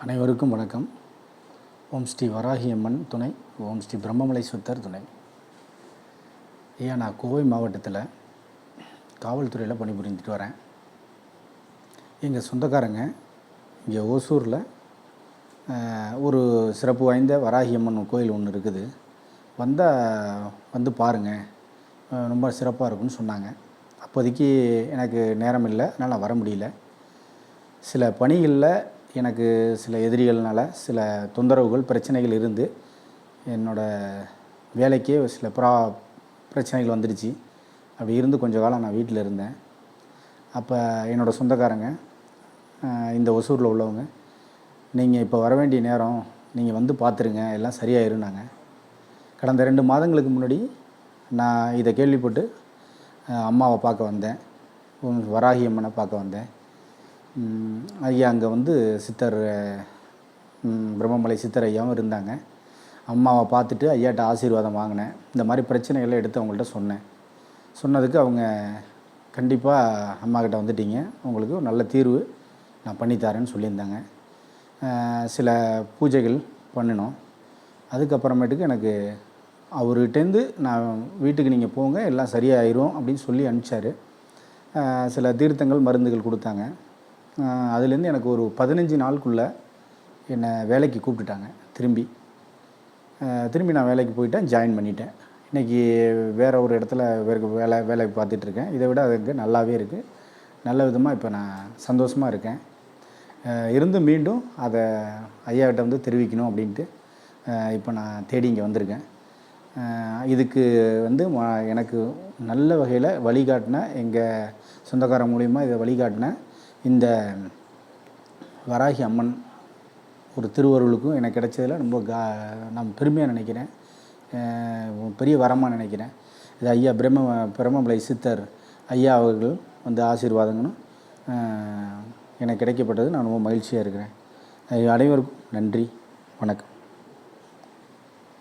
அனைவருக்கும் வணக்கம். ஓம் ஸ்ரீ வராகி அம்மன் துணை, ஓம் ஸ்ரீ பிரம்மமலை சித்தர் துணை. ஐயா, நான் கோவை மாவட்டத்தில் காவல்துறையில் பணிபுரிந்துட்டு வரேன். எங்கள் சொந்தக்காரங்க இங்கே ஓசூரில் ஒரு சிறப்பு வாய்ந்த வராகி அம்மன் கோயில் ஒன்று இருக்குது. வந்து பாருங்கள், ரொம்ப சிறப்பாக இருக்குன்னு சொன்னாங்க. அப்போதைக்கு எனக்கு நேரம் இல்லை, அதனால் நான் வர முடியல. சில பணிகளில் எனக்கு சில எதிரிகள்னால் சில தொந்தரவுகள், பிரச்சனைகள் இருந்து என்னோடய வேலைக்கே சில பிரச்சனைகள் வந்துடுச்சு. அப்படி இருந்து கொஞ்ச காலம் நான் வீட்டில் இருந்தேன். அப்போ என்னோடய சொந்தக்காரங்க இந்த ஒசூரில் உள்ளவங்க, நீங்கள் இப்போ வர வேண்டிய நேரம், நீங்கள் வந்து பார்த்துருங்க, எல்லாம் சரியாயிருந்தாங்க. கடந்த 2 மாதங்களுக்கு முன்னாடி நான் இதை கேள்விப்பட்டு அம்மாவை பார்க்க வந்தேன், வராகி அம்மனை பார்க்க வந்தேன். ஐயா அங்கே வந்து சித்தர் பிரம்மமலை சித்தர் ஐயாவும் இருந்தாங்க. அம்மாவை பார்த்துட்டு ஐயாட்ட ஆசீர்வாதம் வாங்கினேன். இந்த மாதிரி பிரச்சனைகளை எடுத்து அவங்கள்ட்ட சொன்னேன். சொன்னதுக்கு அவங்க, கண்டிப்பாக அம்மாக்கிட்ட வந்துட்டீங்க, உங்களுக்கு நல்ல தீர்வு நான் பண்ணித்தரேன்னு சொல்லியிருந்தாங்க. சில பூஜைகள் பண்ணினோம். அதுக்கப்புறமேட்டுக்கு எனக்கு அவர்கிட்டேருந்து, நான் வீட்டுக்கு நீங்கள் போங்க, எல்லாம் சரியாயிரும் அப்படின்னு சொல்லி அனுப்பிச்சார். சில தீர்த்தங்கள், மருந்துகள் கொடுத்தாங்க. அதுலேருந்து எனக்கு ஒரு 15 நாளுக்குள்ளே என்னை வேலைக்கு கூப்பிட்டுட்டாங்க. திரும்பி நான் வேலைக்கு போயிட்டேன், ஜாயின் பண்ணிட்டேன். இன்றைக்கி வேறு ஒரு இடத்துல வேலை பார்த்துட்ருக்கேன். இதை விட அதுக்கு நல்லாவே இருக்குது. நல்ல விதமாக இப்போ நான் சந்தோஷமாக இருக்கேன். இருந்து மீண்டும் அதை ஐயாக்கிட்ட வந்து தெரிவிக்கணும் அப்படின்ட்டு இப்போ நான் தேடி இங்கே வந்திருக்கேன். இதுக்கு வந்து எனக்கு நல்ல வகையில் வழிகாட்டின, எங்கள் சொந்தக்காரன் மூலிமா இதை வழிகாட்டின இந்த வராகி அம்மன் ஒரு திருவருளுக்கும் எனக்கு கிடைச்சதில் ரொம்ப நான் பெருமையாக நினைக்கிறேன், பெரிய வரமாக நினைக்கிறேன். இது ஐயா பிரம்மமலை சித்தர் ஐயா அவர்கள் வந்து ஆசீர்வாதங்களும் எனக்கு கிடைக்கப்பட்டது. நான் ரொம்ப மகிழ்ச்சியாக இருக்கிறேன். அனைவருக்கும் நன்றி, வணக்கம்.